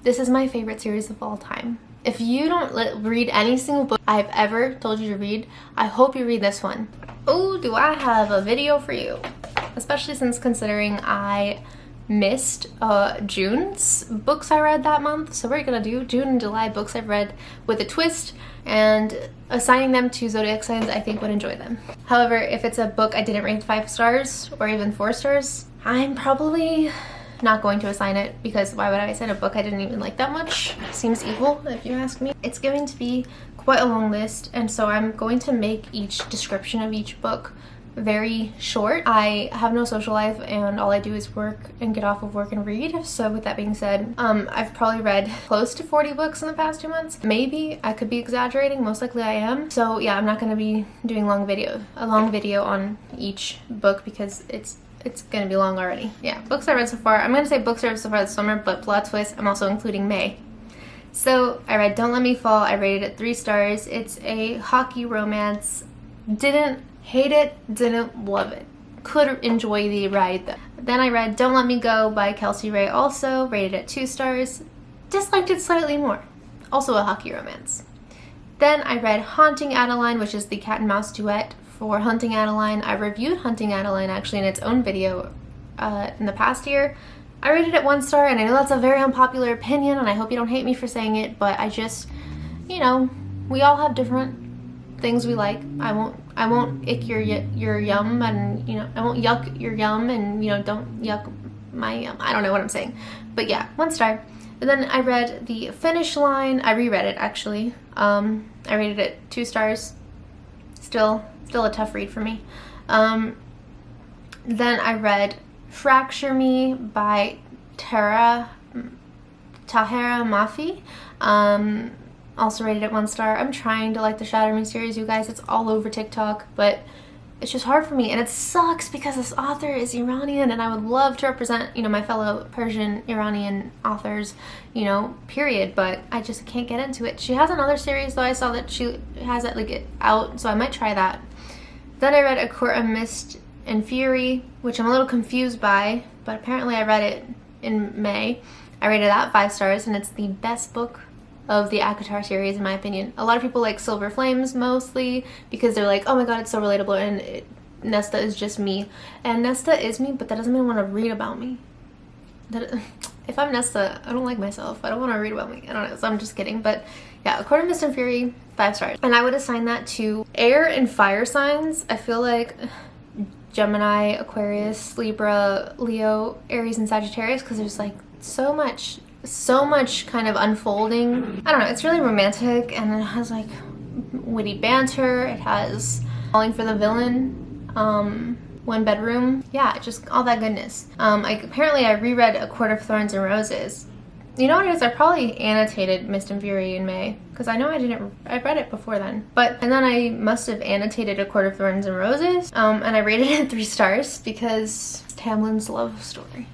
This is my favorite series of all time. If you don't read any single book I've ever told you to read, I hope you read this one. Oh, do I have a video for you. Especially since considering I missed June's books I read that month. So we're gonna do June and July books I've read with a twist, and assigning them to zodiac signs I think would enjoy them. However, if it's a book I didn't rate 5 stars or even 4 stars, I'm probably not going to assign it, because why would I assign a book I didn't even like that much? Seems evil if you ask me. It's going to be quite a long list, and so I'm going to make each description of each book very short. I have no social life and all I do is work and get off of work and read. So with that being said, I've probably read close to 40 books in the past 2 months. Maybe I could be exaggerating, most likely I am. So yeah, I'm not going to be doing a long video on each book because it's gonna be long already. Yeah, books I read so far. I'm gonna say books I read so far this summer, but plot twist, I'm also including May. So I read Don't Let Me Fall. I rated it 3 stars. It's a hockey romance. Didn't hate it, didn't love it. Could enjoy the ride though. Then I read Don't Let Me Go by Kelsey Ray, also rated it 2 stars. Disliked it slightly more. Also a hockey romance. Then I read Haunting Adeline, which is the cat and mouse duet for Hunting Adeline. I reviewed Hunting Adeline actually in its own video in the past year. I rated it 1 star, and I know that's a very unpopular opinion, and I hope you don't hate me for saying it, but I just, you know, we all have different things we like. I won't ick your yum, and you know, I won't yuck your yum, and you know, don't yuck my yum. I don't know what I'm saying, but yeah, 1 star. And then I read The Finish Line. I reread it actually. I rated it 2 stars. Still a tough read for me. Then I read Fracture Me by Tahera Mafi. Also rated it 1 star. I'm trying to like the Shatter Me series, you guys. It's all over TikTok, but it's just hard for me, and it sucks because this author is Iranian, and I would love to represent, you know, my fellow Persian Iranian authors, you know, period, but I just can't get into it. She has another series though. I saw that she has it like out, so I might try that. Then I read A Court of Mist and Fury, which I'm a little confused by, but apparently I read it in May. I rated that 5 stars, and it's the best book of the ACOTAR series in my opinion. A lot of people like Silver Flames mostly because they're like, oh my god, it's so relatable, and Nesta is just me. And Nesta is me, but that doesn't mean I want to read about me. If I'm Nesta, I don't like myself. I don't want to read about me. I don't know, so I'm just kidding. But yeah, A Court of Mist and Fury, 5 stars. And I would assign that to air and fire signs. I feel like Gemini, Aquarius, Libra, Leo, Aries, and Sagittarius, because there's like so much kind of unfolding. I don't know, it's really romantic, and it has like witty banter. It has Falling for the Villain, 1 Bedroom. Yeah, just all that goodness. Apparently I reread A Court of Thorns and Roses. You know what it is? I probably annotated Mist and Fury in May, because I know I read it before then. And then I must have annotated A Court of Thorns and Roses, and I rated it 3 stars because Tamlin's love story.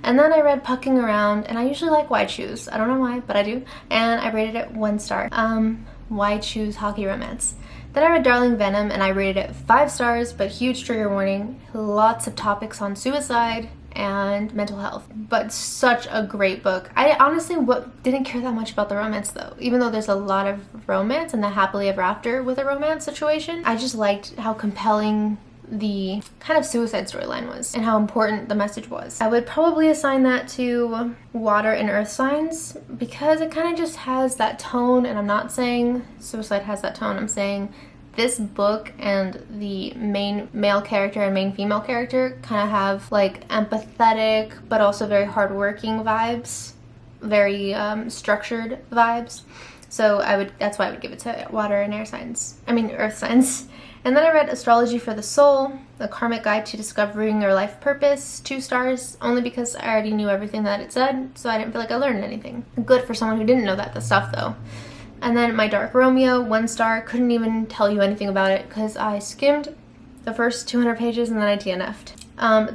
And then I read Pucking Around, and I usually like Why Choose. I don't know why, but I do. And I rated it 1 star. Why Choose Hockey Romance. Then I read Darling Venom, and I rated it 5 stars, but huge trigger warning. Lots of topics on suicide and mental health. But such a great book. I honestly didn't care that much about the romance though. Even though there's a lot of romance and the happily ever after with a romance situation, I just liked how compelling the kind of suicide storyline was and how important the message was. I would probably assign that to water and earth signs because it kind of just has that tone, and I'm not saying suicide has that tone. I'm saying this book and the main male character and main female character kind of have like empathetic but also very hardworking vibes, very structured vibes. So that's why I would give it to water and earth signs. And then I read Astrology for the Soul, The Karmic Guide to Discovering Your Life Purpose, 2 stars, only because I already knew everything that it said, so I didn't feel like I learned anything. Good for someone who didn't know the stuff though. And then My Dark Romeo, 1 star, couldn't even tell you anything about it because I skimmed the first 200 pages and then I DNF'd.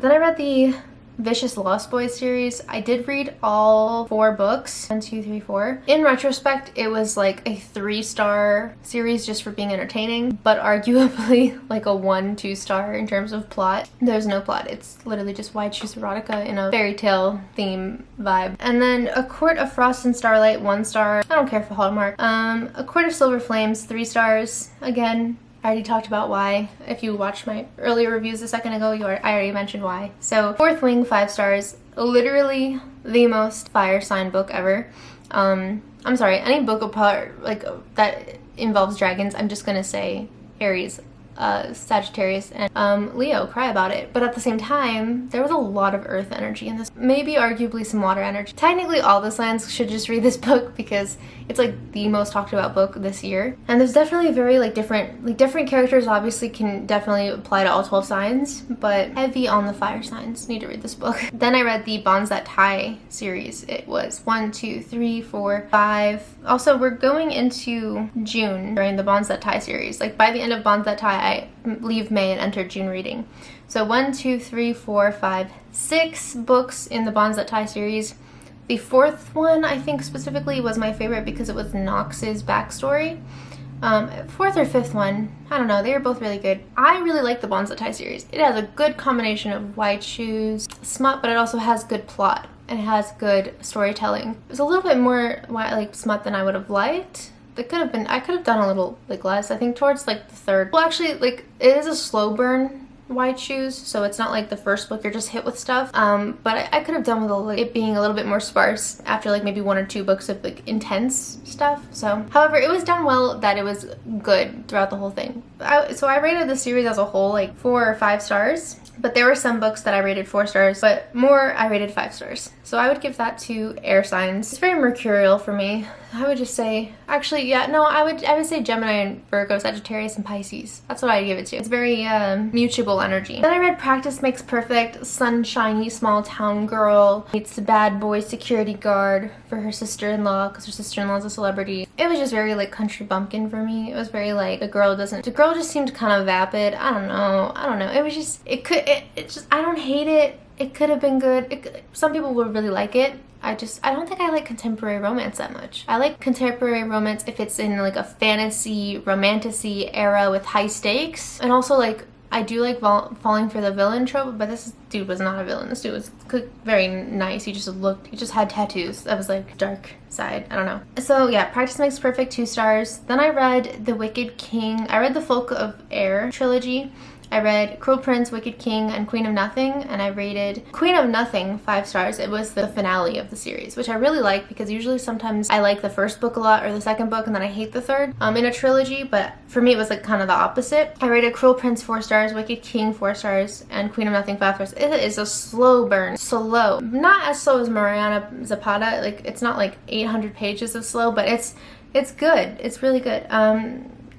Then I read the Vicious Lost Boys series. I did read all 4 books, 1, 2, 3, 4. In retrospect, it was like a 3-star series just for being entertaining, but arguably like a 1-2 star in terms of plot. There's no plot. It's literally just White Shoes Erotica in a fairy tale theme vibe. And then A Court of Frost and Starlight, 1 star. I don't care for Hallmark. A Court of Silver Flames, 3 stars. Again, I already talked about why. If you watched my earlier reviews a second ago, I already mentioned why. So Fourth Wing, 5 stars. Literally the most fire sign book ever. I'm sorry, any book apart like that involves dragons, I'm just gonna say Aries, Sagittarius, and Leo. Cry about it. But at the same time, there was a lot of earth energy in this. Maybe arguably some water energy. Technically, all the signs should just read this book because it's like the most talked about book this year. And there's definitely very different characters obviously can definitely apply to all 12 signs, but heavy on the fire signs. Need to read this book. Then I read the Bonds That Tie series. It was 1, 2, 3, 4, 5. Also, we're going into June during the Bonds That Tie series. Like by the end of Bonds That Tie, I leave May and enter June reading. So 1, 2, 3, 4, 5, 6 books in the Bonds That Tie series. The 4th one, I think specifically, was my favorite because it was Nox's backstory. 4th or 5th one, I don't know, they were both really good. I really like the Bonds That Tie series. It has a good combination of white shoes, smut, but it also has good plot and it has good storytelling. It's a little bit more like smut than I would have liked. It could have been, I could have done a little like less, I think towards like the 3rd. Well, actually, like it is a slow burn White Shoes, so it's not like the first book you're just hit with stuff, but I could have done with it being a little bit more sparse after like maybe 1 or 2 books of like intense stuff. So however, it was done well that it was good throughout the whole thing. So I rated the series as a whole like 4 or 5 stars, but there were some books that I rated 4 stars, but more I rated 5 stars. So I would give that to air signs. It's very mercurial for me. I would just say, actually, yeah, no, I would say Gemini and Virgo, Sagittarius, and Pisces. That's what I'd give it to. It's very mutable energy. Then I read Practice Makes Perfect. Sunshiny small town girl meets the bad boy security guard for her sister-in-law because her sister-in-law's a celebrity. It was just very like country bumpkin for me. It was very like the girl just seemed kind of vapid. I don't know. It was just, I don't hate it. It could have been good. Some people would really like it. I don't think I like contemporary romance that much. I like contemporary romance if it's in like a fantasy, romantasy era with high stakes. And also like, I do like falling for the villain trope, but this dude was not a villain. This dude was very nice. He just had tattoos. That was like dark side. I don't know. So yeah, Practice Makes Perfect, 2 stars. Then I read The Wicked King. I read the Folk of Air trilogy. I read Cruel Prince, Wicked King, and Queen of Nothing, and I rated Queen of Nothing 5 stars. It was the finale of the series, which I really like because usually sometimes I like the first book a lot or the second book and then I hate the third in a trilogy, but for me it was like kind of the opposite. I rated Cruel Prince 4 stars, Wicked King 4 stars, and Queen of Nothing 5 stars. It is a slow burn. Slow. Not as slow as Mariana Zapata. Like it's not like 800 pages of slow, but it's good. It's really good.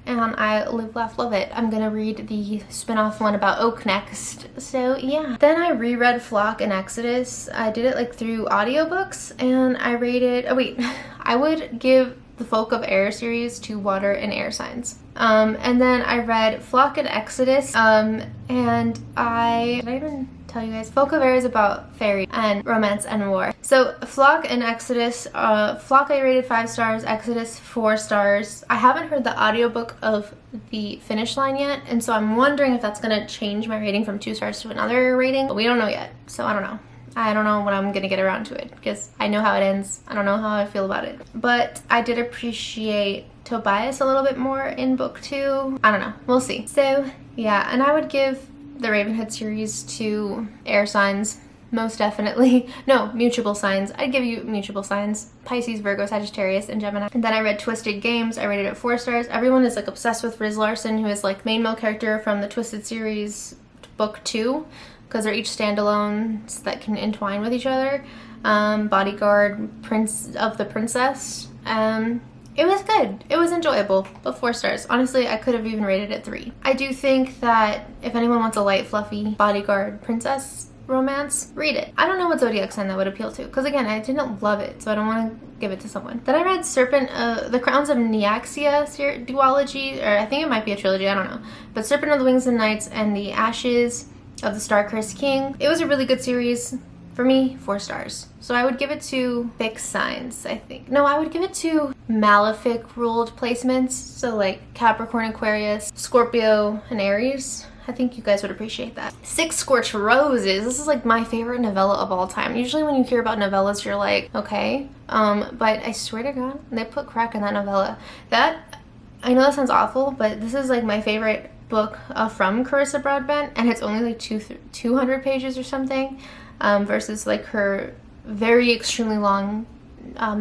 And I live, laugh, love it. I'm gonna read the spin-off one about Oak next. So yeah. Then I reread Flock and Exodus. I did it like through audiobooks and I rated, I would give the Folk of Air series to water and air signs. And then I read Flock and Exodus, and did I even tell you guys? Folk of Air is about fairy and romance and war. So Flock and Exodus, Flock I rated 5 stars, Exodus 4 stars. I haven't heard the audiobook of The Finish Line yet, and so I'm wondering if that's gonna change my rating from 2 stars to another rating, but we don't know yet, so I don't know. I don't know when I'm gonna get around to it because I know how it ends. I don't know how I feel about it. But I did appreciate Tobias a little bit more in book 2. I don't know. We'll see. So yeah, and I would give the Ravenhood series to air signs, most definitely. No, mutable signs. I'd give you mutable signs. Pisces, Virgo, Sagittarius, and Gemini. And then I read Twisted Games. I rated it 4 stars. Everyone is like obsessed with Riz Larson, who is like main male character from the Twisted series book 2. Because they're each standalones that can entwine with each other. Bodyguard, Prince of the Princess. It was good. It was enjoyable, but 4 stars. Honestly, I could have even rated it 3. I do think that if anyone wants a light, fluffy bodyguard princess romance, read it. I don't know what zodiac sign that would appeal to, because again, I didn't love it, so I don't want to give it to someone. Then I read The Crowns of Neaxia duology, or I think it might be a trilogy, I don't know. But Serpent of the Wings and Nights and The Ashes of the Star-Cursed King. It was a really good series. For me, 4 stars. So I would give it to fixed signs, I think. No, I would give it to malefic ruled placements. So like Capricorn, Aquarius, Scorpio, and Aries. I think you guys would appreciate that. 6 Scorched Roses. This is like my favorite novella of all time. Usually when you hear about novellas, you're like, okay. But I swear to God, they put crack in that novella. I know that sounds awful, but this is like my favorite book from Carissa Broadbent, and it's only like 200 pages or something. Versus like her very extremely long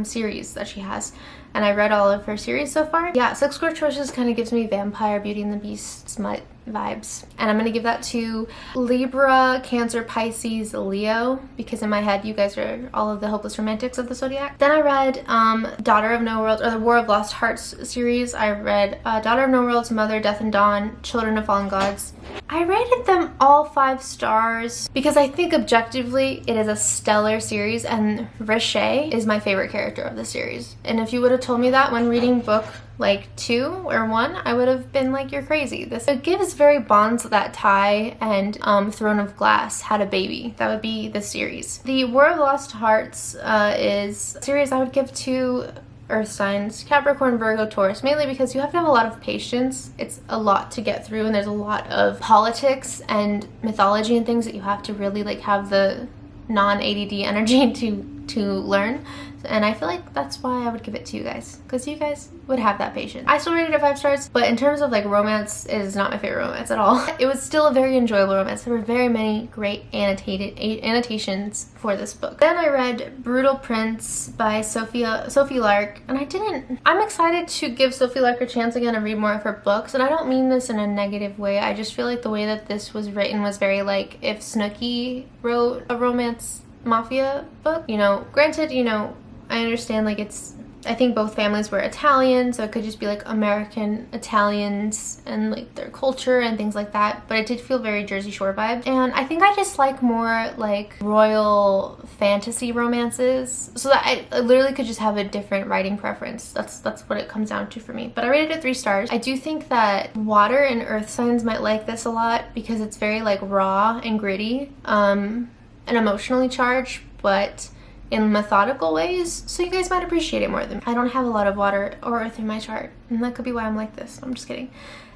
series that she has, and I read all of her series so far. Yeah, 6 Scorched Roses kind of gives me vampire, Beauty and the Beast, smut vibes, and I'm gonna give that to Libra, Cancer, Pisces, Leo, because in my head you guys are all of the hopeless romantics of the zodiac. Then I read Daughter of No Worlds, or the War of Lost Hearts series. I read Daughter of No Worlds, Mother, Death and Dawn, Children of Fallen Gods. I rated them all 5 stars because I think objectively it is a stellar series, and Riche is my favorite character of the series. And if you would have told me that when reading book like 2 or 1, I would have been like, you're crazy. It gives very bonds that tie and Throne of Glass had a baby. That would be the series. The War of Lost Hearts is a series I would give to Earth signs, Capricorn, Virgo, Taurus, mainly because you have to have a lot of patience. It's a lot to get through, and there's a lot of politics and mythology and things that you have to really like have the non-ADD energy to learn. And I feel like that's why I would give it to you guys, because you guys would have that patience. I still rated it 5 stars, but in terms of like romance, it is not my favorite romance at all. It was still a very enjoyable romance. There were very many great annotations for this book. Then I read Brutal Prince by Sophie Lark, and I'm excited to give Sophie Lark a chance again and read more of her books, and I don't mean this in a negative way. I just feel like the way that this was written was very like if Snooki wrote a romance mafia book. You know, granted, you know, I understand like I think both families were Italian, so it could just be like American Italians and like their culture and things like that, but it did feel very Jersey Shore vibe. And I think I just like more like royal fantasy romances, so that I literally could just have a different writing preference. That's what it comes down to for me. But I rated it 3 stars. I do think that water and earth signs might like this a lot because it's very like raw and gritty and emotionally charged, but in methodical ways, so you guys might appreciate it more than me. I don't have a lot of water or earth in my chart, and that could be why I'm like this. I'm just kidding.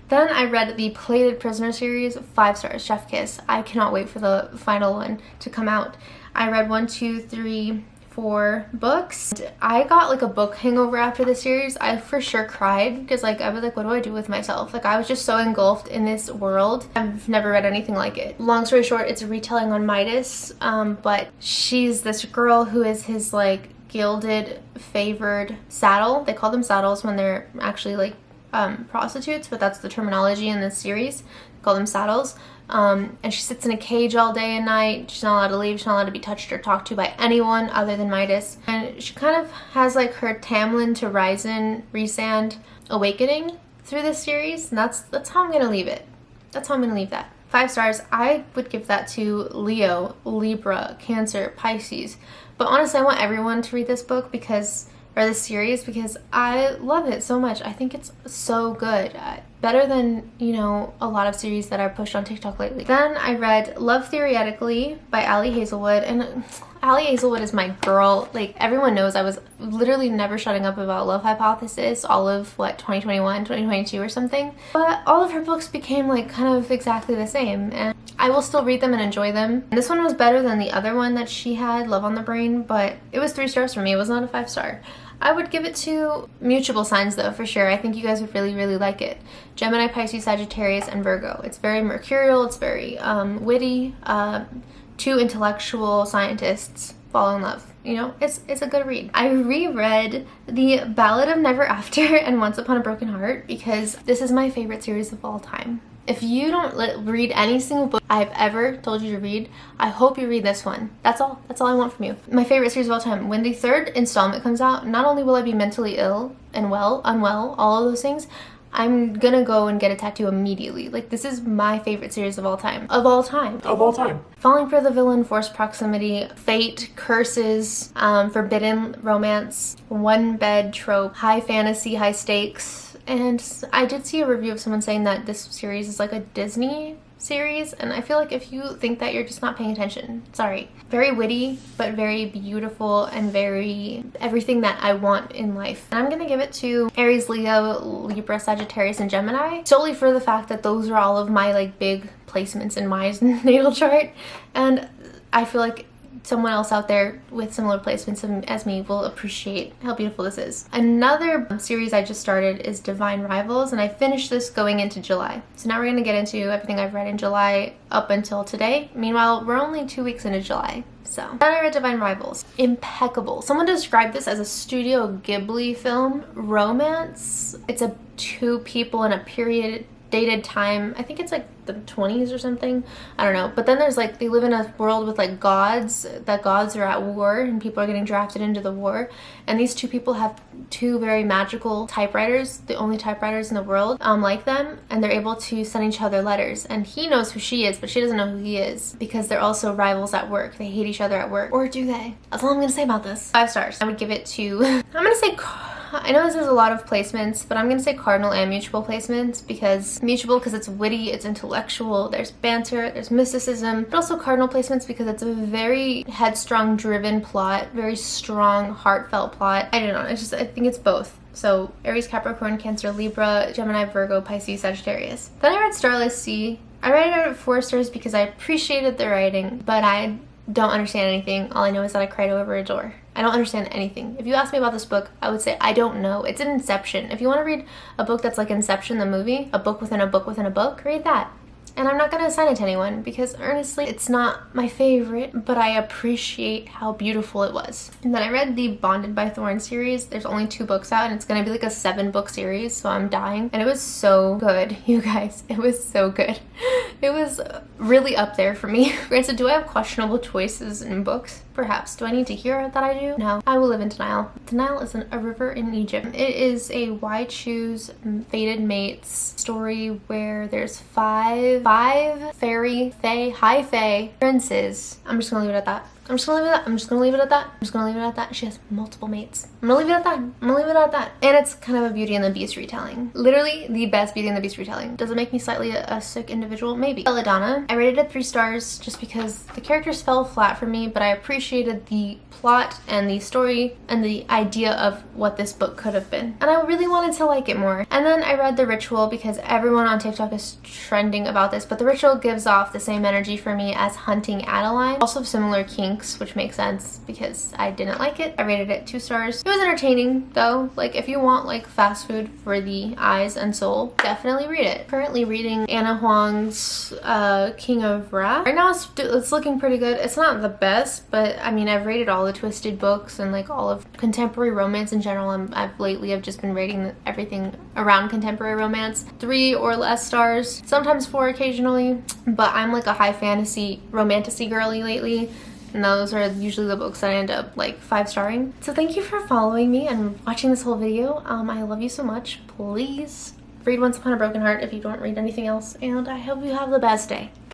Then I read the Plated Prisoner series, 5 stars, chef kiss. I cannot wait for the final one to come out. I read 1, 2, 3, 4 books. I got like a book hangover after the series. I for sure cried because like I was like, what do I do with myself? Like I was just so engulfed in this world. I've never read anything like it. Long story short, it's a retelling on Midas, but she's this girl who is his like gilded favored saddle. They call them saddles when they're actually like prostitutes, but that's the terminology in this series. They call them saddles. And she sits in a cage all day and night. She's not allowed to leave. She's not allowed to be touched or talked to by anyone other than Midas. And she kind of has like her Tamlin to Rhysand awakening through this series. And that's how I'm gonna leave it. That's how I'm gonna leave that. 5 stars. I would give that to Leo, Libra, Cancer, Pisces. But honestly, I want everyone to read this book or this series because I love it so much. I think it's so good. Better than, you know, a lot of series that are pushed on TikTok lately. Then I read Love Theoretically by Ali Hazelwood, and Ali Hazelwood is my girl. Like, everyone knows I was literally never shutting up about Love Hypothesis all of, 2021, 2022 or something. But all of her books became, like, kind of exactly the same, and I will still read them and enjoy them. And this one was better than the other one that she had, Love on the Brain, but it was 3 stars for me. It was not a 5 star. I would give it to Mutable Signs though, for sure. I think you guys would really, really like it. Gemini, Pisces, Sagittarius, and Virgo. It's very mercurial, it's very witty. 2 intellectual scientists fall in love. You know, it's a good read. I reread The Ballad of Never After and Once Upon a Broken Heart because this is my favorite series of all time. If you don't read any single book I've ever told you to read, I hope you read this one. That's all I want from you. My favorite series of all time. When the 3rd installment comes out, not only will I be mentally ill and unwell, all of those things, I'm gonna go and get a tattoo immediately. Like, this is my favorite series of all time. Of all time. Falling for the Villain, Forced Proximity, Fate, Curses, Forbidden Romance, One Bed Trope, High Fantasy, High Stakes. And I did see a review of someone saying that this series is like a Disney series, and I feel like if you think that, you're just not paying attention. Sorry. Very witty, but very beautiful and very everything that I want in life. And I'm gonna give it to Aries, Leo, Libra, Sagittarius, and Gemini, solely for the fact that those are all of my like big placements in my natal chart, and I feel like someone else out there with similar placements as me will appreciate how beautiful this is. Another series I just started is Divine Rivals, and I finished this going into July. So now we're going to get into everything I've read in July up until today. Meanwhile, we're only 2 weeks into July. So then I read Divine Rivals. Impeccable. Someone described this as a Studio Ghibli film romance. It's a two people in a period dated time. I think it's like the 20s or something. I don't know. But then there's like, they live in a world with like gods, that gods are at war and people are getting drafted into the war. And these two people have two very magical typewriters, the only typewriters in the world like them, and they're able to send each other letters. And he knows who she is, but she doesn't know who he is, because they're also rivals at work. They hate each other at work. Or do they? That's all I'm gonna say about this. 5 stars. I would give it to, I'm gonna say, I know this is a lot of placements, but I'm gonna say cardinal and mutual placements, because mutual because it's witty, it's intellectual, there's banter, there's mysticism, but also cardinal placements because it's a very headstrong driven plot, very strong heartfelt plot. I don't know, it's just, I think it's both. So Aries, Capricorn, Cancer, Libra, Gemini, Virgo, Pisces, Sagittarius. Then I read Starless Sea. I rated it at 4 stars because I appreciated the writing, but I don't understand anything. All I know is that I cried over a door. I don't understand anything. If you ask me about this book, I would say I don't know. It's an Inception. If you want to read a book that's like Inception, the movie, a book within a book within a book, read that. And I'm not going to assign it to anyone because honestly, it's not my favorite, but I appreciate how beautiful it was. And then I read the Bonded by Thorns series. There's only 2 books out and it's going to be like a 7-book series, so I'm dying. And it was so good, you guys. It was so good. It was really up there for me. Granted, do I have questionable choices in books? Perhaps. Do I need to hear that I do? No. I will live in denial. Denial is a river in Egypt. It is a why choose fated mates story where there's five fairy, high fae princes. I'm just gonna leave it at that. I'm just gonna leave it at that. I'm just gonna leave it at that. I'm just gonna leave it at that. She has multiple mates. I'm gonna leave it at that. I'm gonna leave it at that. And it's kind of a Beauty and the Beast retelling. Literally the best Beauty and the Beast retelling. Does it make me slightly a sick individual? Maybe. Belladonna. I rated it 3 stars just because the characters fell flat for me, but I appreciated the plot and the story and the idea of what this book could have been. And I really wanted to like it more. And then I read The Ritual because everyone on TikTok is trending about this, but The Ritual gives off the same energy for me as Hunting Adeline. Also similar kinks, which makes sense because I didn't like it. I rated it 2 stars. It was entertaining though. Like if you want like fast food for the eyes and soul, definitely read it. Currently reading Anna Huang's King of Wrath. Right now it's looking pretty good. It's not the best, but I mean I've rated all the Twisted books and like all of contemporary romance in general. I've lately just been rating everything around contemporary romance 3 or less stars, sometimes 4 occasionally, but I'm like a high fantasy romantasy girly lately. And those are usually the books that I end up like 5-starring. So thank you for following me and watching this whole video. I love you so much. Please read Once Upon a Broken Heart if you don't read anything else. And I hope you have the best day.